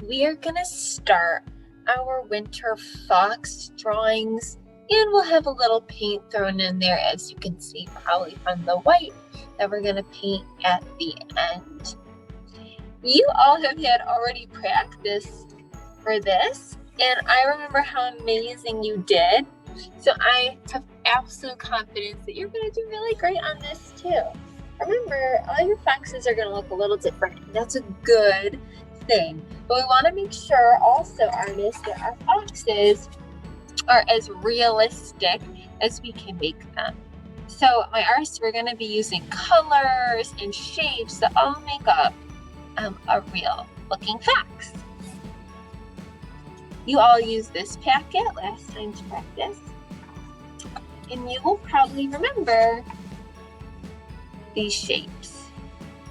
we are going to start our winter fox drawings, and we'll have a little paint thrown in there, as you can see probably from the white that we're going to paint at the end. You all have had already practice for this, and I remember how amazing you did. So I have absolute confidence that you're going to do really great on this too. Remember, all your foxes are going to look a little different, and that's a good thing. But we want to make sure also, artists, that our foxes are as realistic as we can make them. So my artists, we're going to be using colors and shapes that all make up a real looking fox. You all used this packet last time's practice, and you will probably remember these shapes.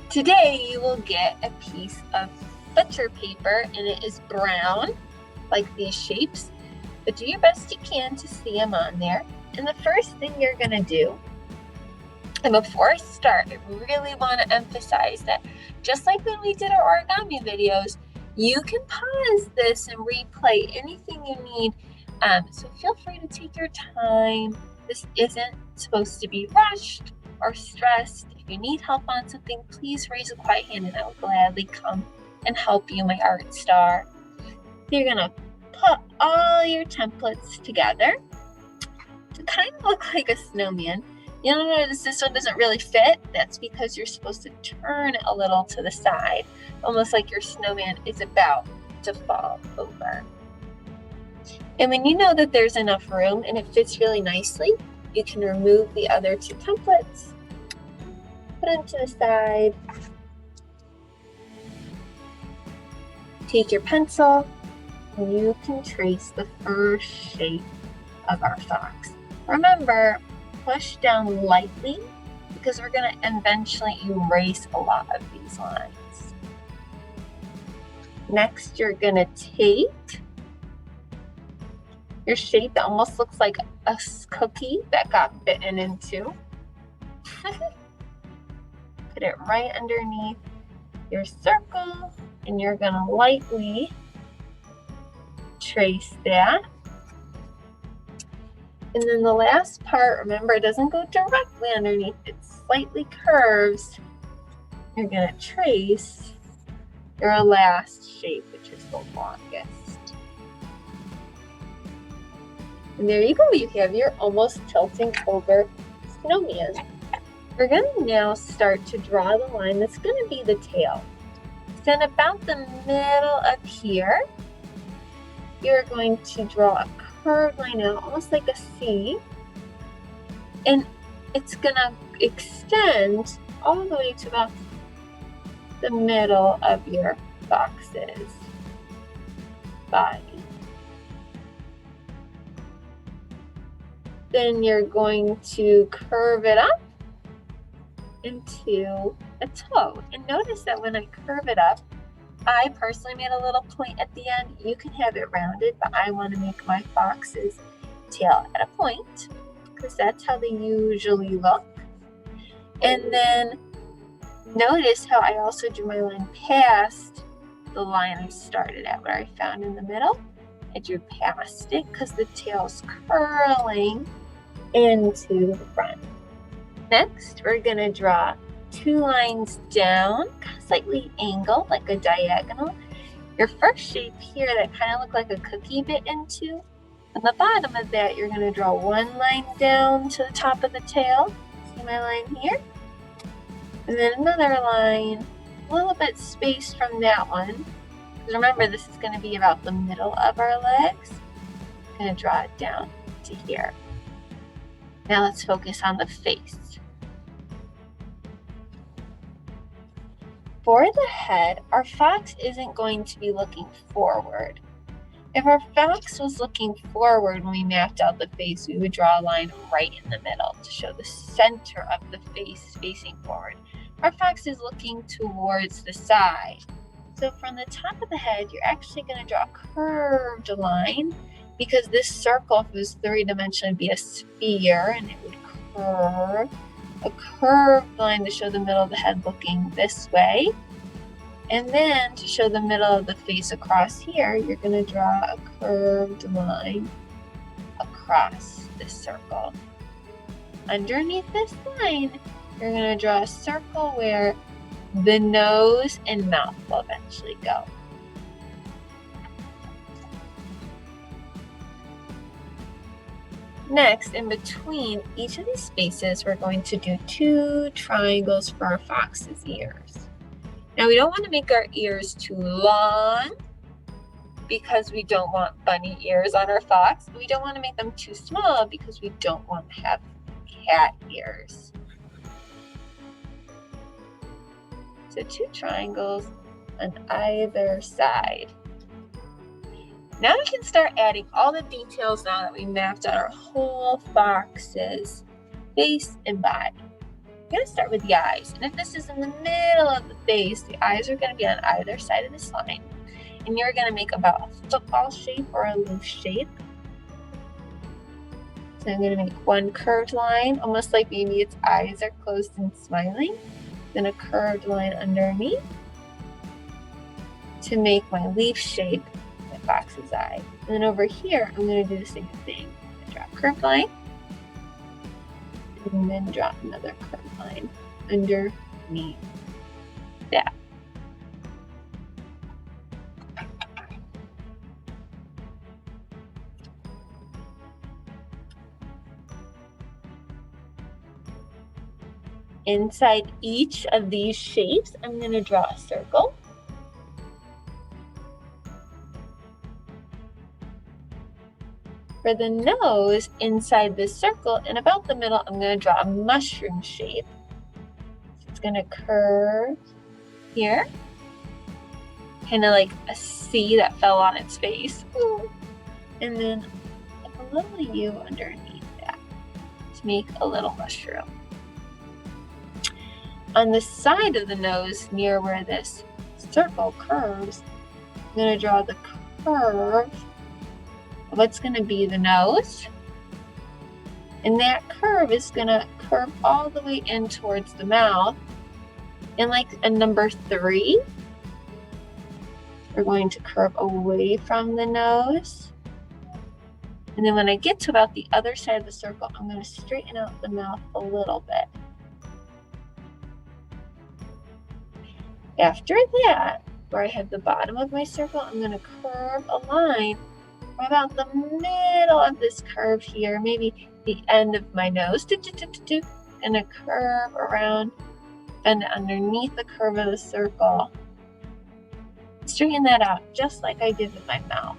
Today you will get a piece of butcher paper, and it is brown like these shapes, but do your best you can to see them on there. And the first thing you're going to do, and before I start, I really want to emphasize that just like when we did our origami videos, you can pause this and replay anything you need. So feel free to take your time. This isn't supposed to be rushed or stressed. If you need help on something, please raise a quiet hand and I will gladly come and help you, my art star. So you're gonna put all your templates together to kind of look like a snowman. You'll notice this one doesn't really fit. That's because you're supposed to turn it a little to the side, almost like your snowman is about to fall over. And when you know that there's enough room and it fits really nicely, you can remove the other two templates, put them to the side, take your pencil, and you can trace the first shape of our fox. Remember, push down lightly because we're going to eventually erase a lot of these lines. Next, you're going to take your shape that almost looks like a cookie that got bitten into. Put it right underneath your circle, and you're going to lightly trace that. And then the last part, remember, it doesn't go directly underneath, it slightly curves. You're going to trace your last shape, which is the longest. And there you go, you have your almost tilting over snowman. We're going to now start to draw the line that's going to be the tail. Then about the middle up here, you're going to draw a curved line out, almost like a C, and it's going to extend all the way to about the middle of your fox's body. Then you're going to curve it up into a toe. And notice that when I curve it up, I personally made a little point at the end. You can have it rounded, but I want to make my fox's tail at a point because that's how they usually look. And then notice how I also drew my line past the line I started at, where I found in the middle. I drew past it because the tail's curling into the front. Next, we're going to draw two lines down, slightly angled like a diagonal. Your first shape here that kind of looked like a cookie bit into. On the bottom of that, you're going to draw one line down to the top of the tail. See my line here? And then another line, a little bit spaced from that one. Because remember, this is going to be about the middle of our legs. I'm going to draw it down to here. Now let's focus on the face. For the head, our fox isn't going to be looking forward. If our fox was looking forward when we mapped out the face, we would draw a line right in the middle to show the center of the face facing forward. Our fox is looking towards the side. So from the top of the head, you're actually going to draw a curved line because this circle, if it was three-dimensional, would be a sphere and it would curve. A curved line to show the middle of the head looking this way. And then to show the middle of the face across here, you're going to draw a curved line across this circle. Underneath this line, you're going to draw a circle where the nose and mouth will eventually go. Next, in between each of these spaces, we're going to do 2 triangles for our fox's ears. Now, we don't want to make our ears too long because we don't want bunny ears on our fox. We don't want to make them too small because we don't want to have cat ears. So 2 triangles on either side. Now we can start adding all the details now that we mapped out our whole fox's face and body. We're going to start with the eyes. And if this is in the middle of the face, the eyes are going to be on either side of this line. And you're going to make about a football shape or a loose shape. So I'm going to make one curved line, almost like maybe its eyes are closed and smiling. Then a curved line underneath to make my leaf shape. Fox's eye. And then over here, I'm going to do the same thing. Draw a curved line, and then draw another curved line underneath that. Inside each of these shapes, I'm going to draw a circle. For the nose, inside this circle, and about the middle, I'm going to draw a mushroom shape. So it's going to curve here, kind of like a C that fell on its face. And then a little U underneath that to make a little mushroom. On the side of the nose, near where this circle curves, I'm going to draw the curve. What's going to be the nose, and that curve is going to curve all the way in towards the mouth. And like a number 3, we're going to curve away from the nose. And then when I get to about the other side of the circle, I'm going to straighten out the mouth a little bit. After that, where I have the bottom of my circle, I'm going to curve a line about the middle of this curve here, maybe the end of my nose, gonna curve around and underneath the curve of the circle. Straighten that out just like I did with my mouth.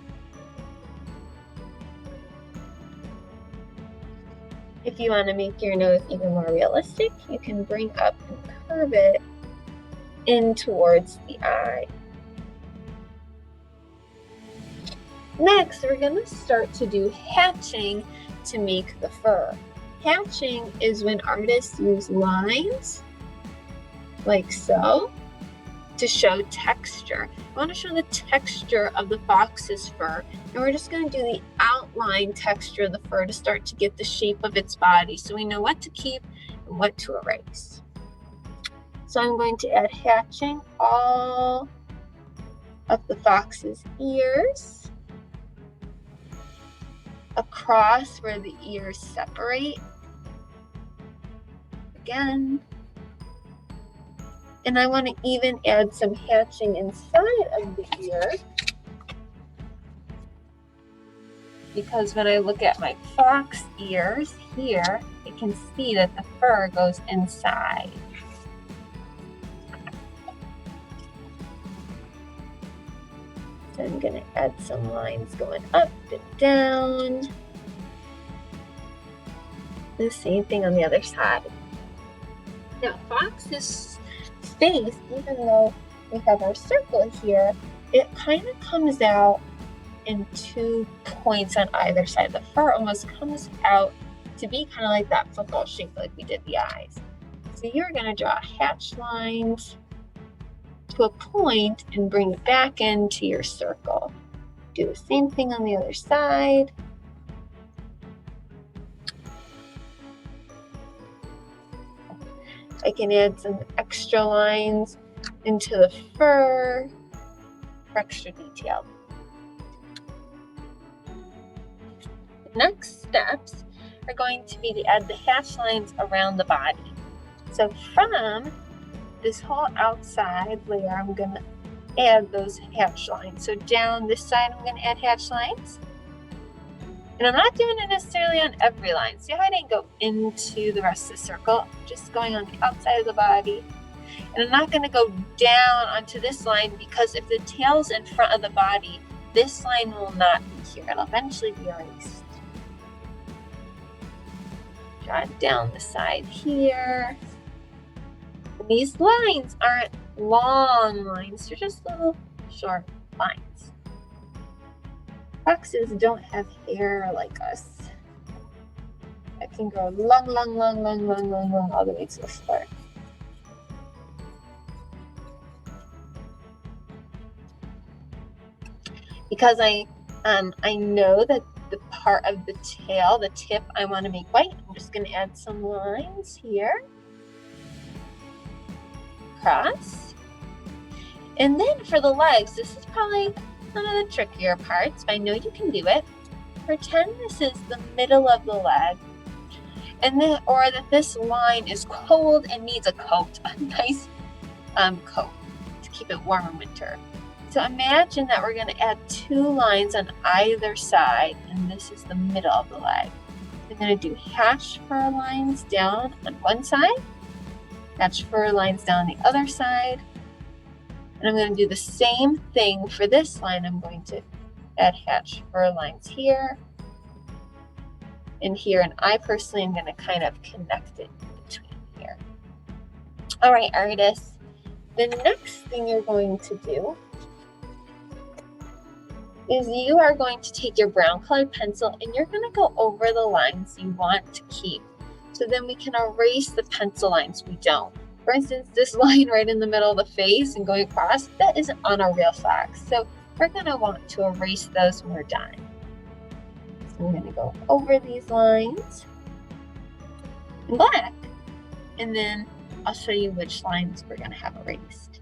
If you want to make your nose even more realistic, you can bring up and curve it in towards the eye. Next, we're going to start to do hatching to make the fur. Hatching is when artists use lines, like so, to show texture. I want to show the texture of the fox's fur, and we're just going to do the outline texture of the fur to start to get the shape of its body so we know what to keep and what to erase. So I'm going to add hatching all of the fox's ears, across where the ears separate. Again. And I want to even add some hatching inside of the ear, because when I look at my fox ears here, I can see that the fur goes inside. So I'm going to add some lines going up and down. The same thing on the other side. Now, fox's face, even though we have our circle here, it kind of comes out in 2 points on either side. The fur almost comes out to be kind of like that football shape like we did the eyes. So you're going to draw hatch lines to a point and bring it back into your circle. Do the same thing on the other side. I can add some extra lines into the fur for extra detail. The next steps are going to be to add the hatch lines around the body. So from this whole outside layer, I'm going to add those hatch lines. So down this side, I'm going to add hatch lines. And I'm not doing it necessarily on every line. See how I didn't go into the rest of the circle? I'm just going on the outside of the body. And I'm not going to go down onto this line because if the tail's in front of the body, this line will not be here. It'll eventually be erased. Draw it down the side here. And these lines aren't long lines, they're just little short lines. Foxes don't have hair like us. It can grow long, all the way to the floor. Because I know that the part of the tail, the tip, I want to make white, I'm just going to add some lines here. Across. And then for the legs, this is probably one of the trickier parts, but I know you can do it. Pretend this is the middle of the leg, and then, or that this line is cold and needs a coat, a nice coat to keep it warm in winter. So imagine that we're going to add 2 lines on either side, and this is the middle of the leg. I'm going to do hatch fur lines down on one side, hatch fur lines down the other side. And I'm going to do the same thing for this line. I'm going to add hatch fur lines here and here. And I personally am going to kind of connect it between here. All right, artists. The next thing you're going to do is you are going to take your brown colored pencil and you're going to go over the lines you want to keep. So then we can erase the pencil lines we don't. For instance, this line right in the middle of the face and going across, that isn't on a real fox. So we're going to want to erase those when we're done. So I'm going to go over these lines in black, and then I'll show you which lines we're going to have erased.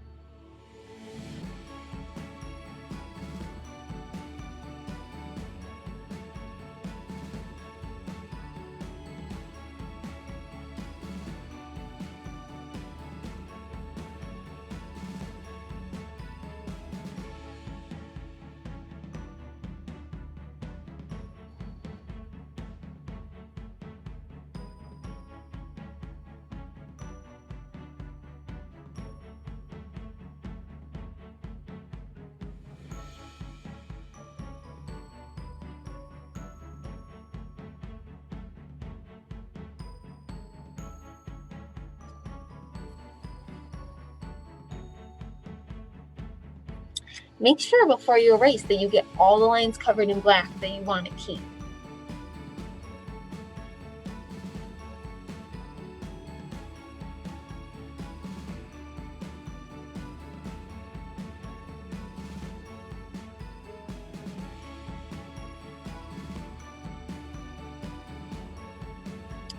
Make sure before you erase that you get all the lines covered in black that you want to keep.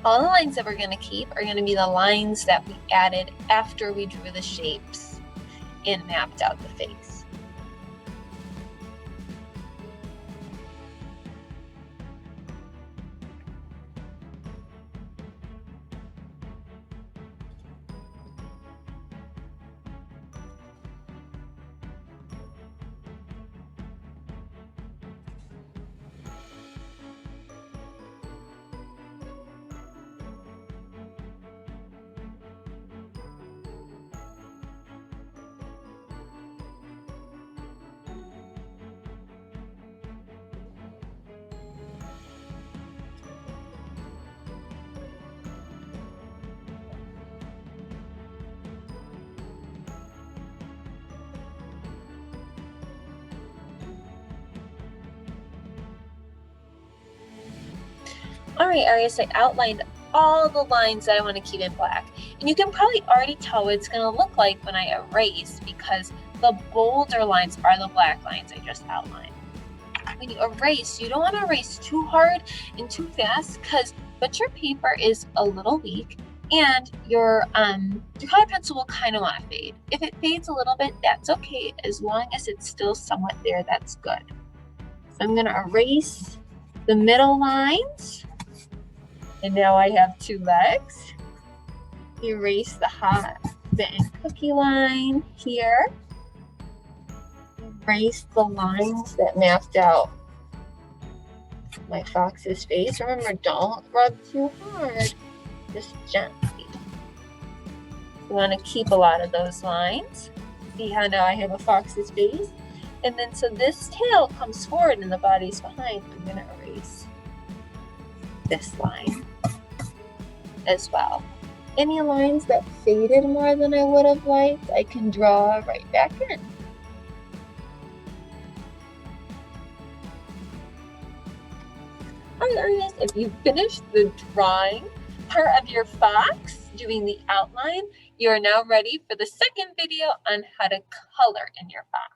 All the lines that we're going to keep are going to be the lines that we added after we drew the shapes and mapped out the face. All right, Arius, I outlined all the lines that I want to keep in black. And you can probably already tell what it's going to look like when I erase, because the bolder lines are the black lines I just outlined. When you erase, you don't want to erase too hard and too fast, because butcher paper is a little weak And your color pencil will kind of want to fade. If it fades a little bit, that's okay. As long as it's still somewhat there, that's good. So I'm going to erase the middle lines. And now I have 2 legs. Erase the hot bitten cookie line here. Erase the lines that mapped out my fox's face. Remember, don't rub too hard. Just gently. You want to keep a lot of those lines. See how now I have a fox's face? And then so this tail comes forward and the body's behind. I'm going to erase this line as well. Any lines that faded more than I would have liked, I can draw right back in. Alright, artists, if you finished the drawing part of your fox, doing the outline, you are now ready for the second video on how to color in your fox.